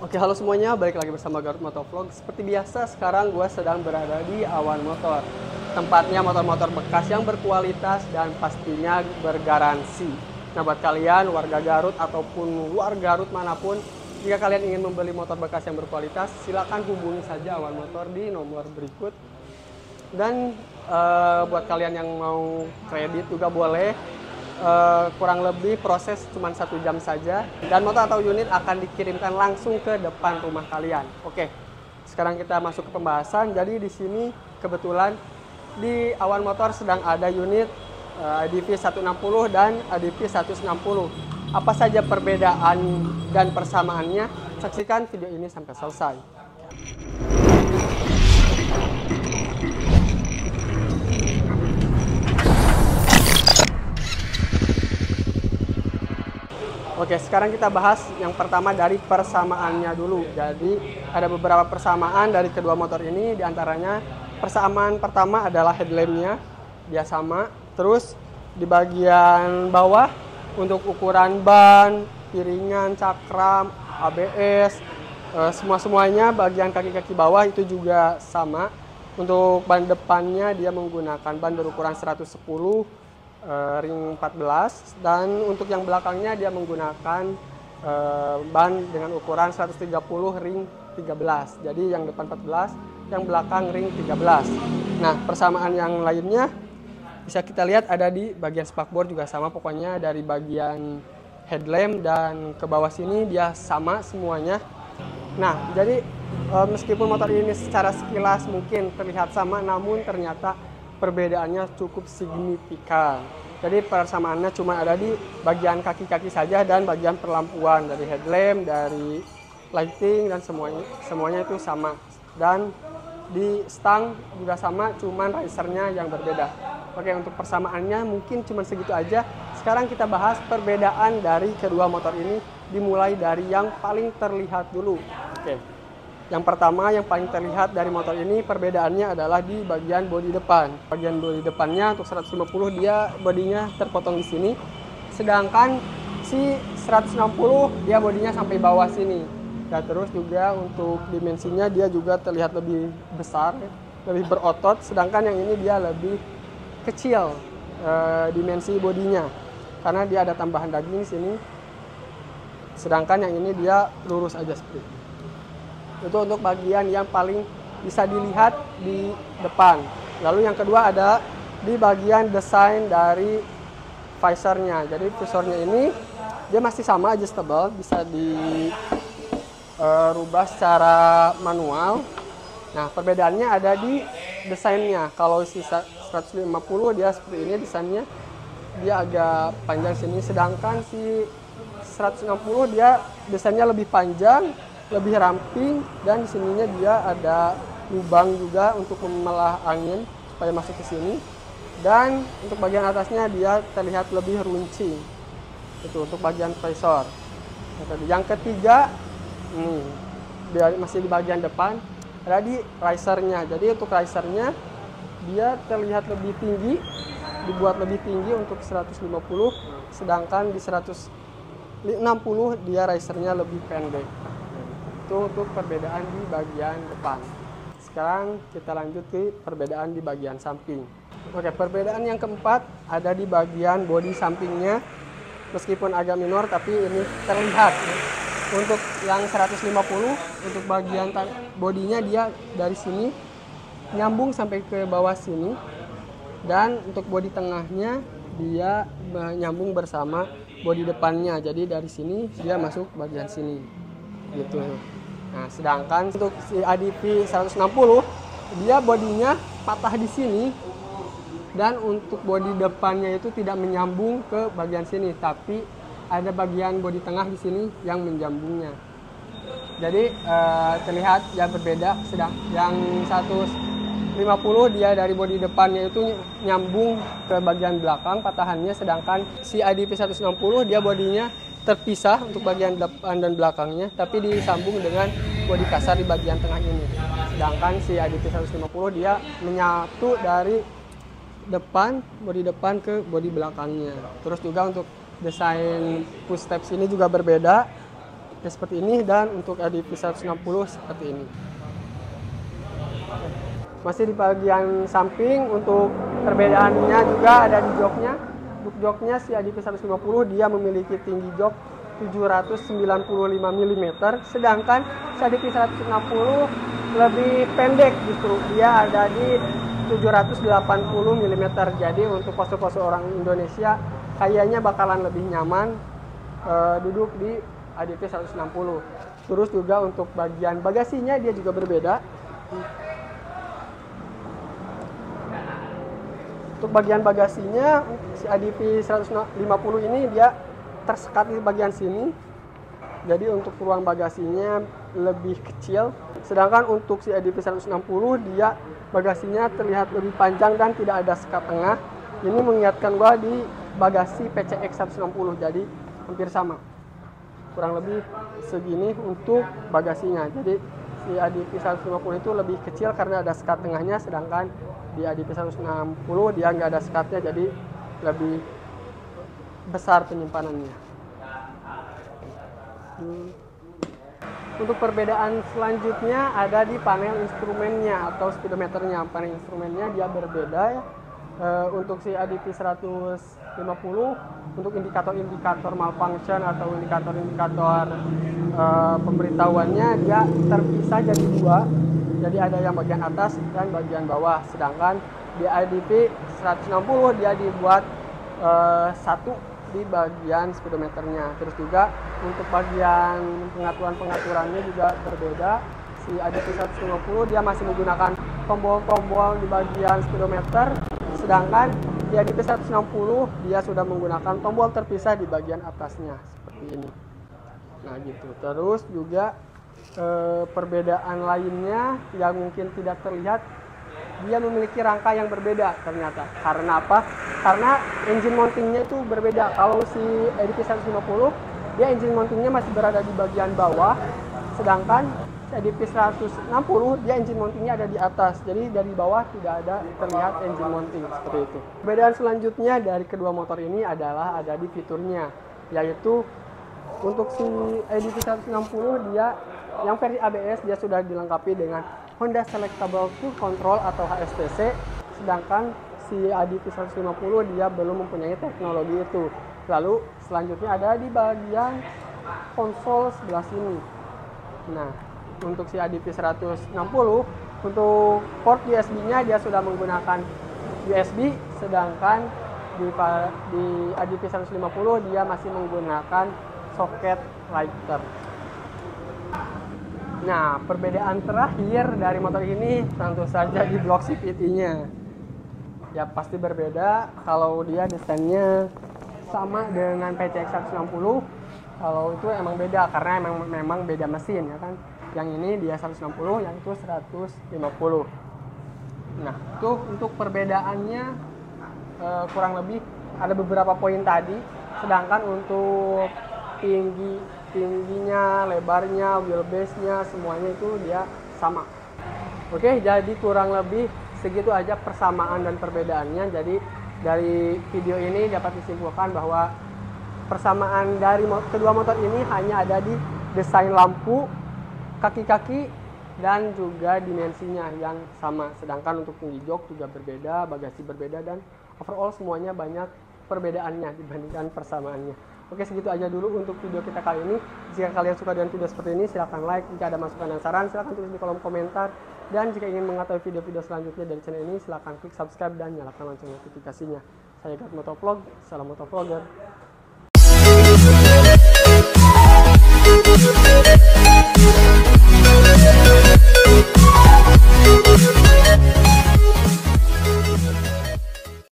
Oke, halo semuanya, balik lagi bersama Garut Motovlog. Seperti biasa, sekarang gue sedang berada di Awan Motor. Tempatnya motor-motor bekas yang berkualitas dan pastinya bergaransi. Nah, buat kalian warga Garut ataupun luar Garut manapun, jika kalian ingin membeli motor bekas yang berkualitas, silakan hubungi saja Awan Motor di nomor berikut. Dan buat kalian yang mau kredit juga boleh. Kurang lebih proses cuma 1 jam saja dan motor atau unit akan dikirimkan langsung ke depan rumah kalian. Oke, sekarang kita masuk ke pembahasan. Jadi di sini kebetulan di Awan Motor sedang ada unit ADV 160 dan ADV 160. Apa saja perbedaan dan persamaannya? Saksikan video ini sampai selesai. Oke, sekarang kita bahas yang pertama dari persamaannya dulu. Jadi ada beberapa persamaan dari kedua motor ini. Di antaranya persamaan pertama adalah headlampnya, dia sama. Terus di bagian bawah untuk ukuran ban, piringan, cakram, ABS, semua-semuanya bagian kaki-kaki bawah itu juga sama. Untuk ban depannya dia menggunakan ban berukuran 110 ring 14 dan untuk yang belakangnya dia menggunakan ban dengan ukuran 130 ring 13. Jadi yang depan 14, yang belakang ring 13. Nah, persamaan yang lainnya bisa kita lihat ada di bagian spakbor juga sama, pokoknya dari bagian headlamp dan ke bawah sini dia sama semuanya. Nah, jadi meskipun motor ini secara sekilas mungkin terlihat sama, namun ternyata perbedaannya cukup signifikan. Jadi persamaannya cuma ada di bagian kaki-kaki saja dan bagian perlampuan dari headlamp, dari lighting dan semuanya itu sama. Dan di stang juga sama, cuman risernya yang berbeda. Oke, untuk persamaannya mungkin cuma segitu aja. Sekarang kita bahas perbedaan dari kedua motor ini, dimulai dari yang paling terlihat dulu. Oke. Yang pertama yang paling terlihat dari motor ini perbedaannya adalah di bagian bodi depan. Bagian bodi depannya untuk 150 dia bodinya terpotong di sini. Sedangkan si 160 dia bodinya sampai bawah sini. Dan terus juga untuk dimensinya dia juga terlihat lebih besar, lebih berotot. Sedangkan yang ini dia lebih kecil dimensi bodinya. Karena dia ada tambahan daging di sini. Sedangkan yang ini dia lurus aja seperti itu. Itu untuk bagian yang paling bisa dilihat di depan. Lalu yang kedua ada di bagian desain dari visornya. Jadi visornya ini dia masih sama, adjustable, bisa dirubah secara manual. Nah, perbedaannya ada di desainnya. Kalau si 150 dia seperti ini desainnya, dia agak panjang sini, sedangkan si 160 dia desainnya lebih panjang, lebih ramping, dan di sininya dia ada lubang juga untuk memelah angin supaya masuk ke sini. Dan untuk bagian atasnya dia terlihat lebih runcing. Itu untuk bagian visor. Yang ketiga, dia masih di bagian depan, ada di risernya. Jadi untuk risernya dia terlihat lebih tinggi, dibuat lebih tinggi untuk 150, sedangkan di 160 dia risernya lebih pendek. Itu untuk perbedaan di bagian depan. Sekarang kita lanjut ke perbedaan di bagian samping. Oke, perbedaan yang keempat ada di bagian bodi sampingnya. Meskipun agak minor tapi ini terlihat. Untuk yang 150 untuk bagian bodinya dia dari sini nyambung sampai ke bawah sini. Dan untuk bodi tengahnya dia nyambung bersama bodi depannya. Jadi dari sini dia masuk bagian sini. Gitu. Nah, sedangkan untuk si ADV 160 dia bodinya patah di sini dan untuk bodi depannya itu tidak menyambung ke bagian sini, tapi ada bagian bodi tengah di sini yang menyambungnya. Jadi terlihat ya berbeda. Sedang yang 150 dia dari bodi depannya itu nyambung ke bagian belakang patahannya, sedangkan si ADV 160 dia bodinya terpisah untuk bagian depan dan belakangnya, tapi disambung dengan bodi kasar di bagian tengah ini. Sedangkan si ADV 150 dia menyatu dari bodi depan ke bodi belakangnya. Terus juga untuk desain push steps ini juga berbeda. ya seperti ini, dan untuk ADV 160 seperti ini. Masih di bagian samping, untuk perbedaannya juga ada di joknya. Untuk joknya si ADV 150 dia memiliki tinggi jok 795 mm, sedangkan si ADV 160 lebih pendek justru, dia ada di 780 mm. Jadi untuk pose-pose orang Indonesia kayaknya bakalan lebih nyaman duduk di ADV 160. Terus juga untuk bagian bagasinya dia juga berbeda. Untuk bagian bagasinya si ADV 150 ini dia tersekat di bagian sini. Jadi untuk ruang bagasinya lebih kecil. Sedangkan untuk si ADV 160 dia bagasinya terlihat lebih panjang dan tidak ada sekat tengah. Ini mengingatkan gua di bagasi PCX 160, jadi hampir sama. Kurang lebih segini untuk bagasinya. Jadi si ADV 150 itu lebih kecil karena ada sekat tengahnya, sedangkan di ADV 160 dia nggak ada sekatnya, jadi lebih besar penyimpanannya. Untuk perbedaan selanjutnya ada di panel instrumennya atau speedometernya. Panel instrumennya dia berbeda ya. Untuk si ADV 150 untuk indikator-indikator malfunction atau indikator-indikator pemberitahuannya dia terpisah jadi dua. Jadi ada yang bagian atas dan bagian bawah. Sedangkan di ADV 160 dia dibuat satu di bagian speedometernya. Terus juga untuk bagian pengaturannya juga berbeda. Si ADV 150 dia masih menggunakan tombol-tombol di bagian speedometer, sedangkan di ADV 160 dia sudah menggunakan tombol terpisah di bagian atasnya seperti ini. Nah gitu. Terus juga perbedaan lainnya yang mungkin tidak terlihat, dia memiliki rangka yang berbeda ternyata. Karena apa? Karena engine mountingnya itu berbeda. Kalau si ADV 150 dia engine mountingnya masih berada di bagian bawah, sedangkan ADV 160 dia engine mountingnya ada di atas. Jadi dari bawah tidak ada terlihat engine mounting seperti itu. Perbedaan selanjutnya dari kedua motor ini adalah ada di fiturnya, yaitu untuk si ADV 160 dia yang versi ABS dia sudah dilengkapi dengan Honda Selectable Cruise Control atau HSTC, sedangkan si ADV 150 dia belum mempunyai teknologi itu. Lalu selanjutnya ada di bagian konsol sebelah sini. Nah, untuk si ADV 160 untuk port USB-nya dia sudah menggunakan USB, sedangkan di ADV 150 dia masih menggunakan soket lighter. Nah, perbedaan terakhir dari motor ini tentu saja di blok CVT-nya. Ya pasti berbeda. Kalau dia desainnya sama dengan PCX 160, kalau itu emang beda karena memang beda mesin ya kan. Yang ini dia 160, yang itu 150. Nah, itu untuk perbedaannya kurang lebih ada beberapa poin tadi. Sedangkan untuk tingginya, lebarnya, wheelbase-nya, semuanya itu dia sama. Oke, jadi kurang lebih segitu aja persamaan dan perbedaannya. Jadi dari video ini dapat disimpulkan bahwa persamaan dari kedua motor ini hanya ada di desain lampu, kaki-kaki, dan juga dimensinya yang sama. Sedangkan untuk tinggi jok juga berbeda, bagasi berbeda, dan overall semuanya banyak perbedaannya dibandingkan persamaannya. Oke, segitu aja dulu untuk video kita kali ini. Jika kalian suka dengan video seperti ini, silahkan like. Jika ada masukan dan saran, silahkan tulis di kolom komentar. Dan jika ingin mengetahui video-video selanjutnya dari channel ini, silahkan klik subscribe dan nyalakan lonceng notifikasinya. Saya Gat Motovlog, salam motovlogger.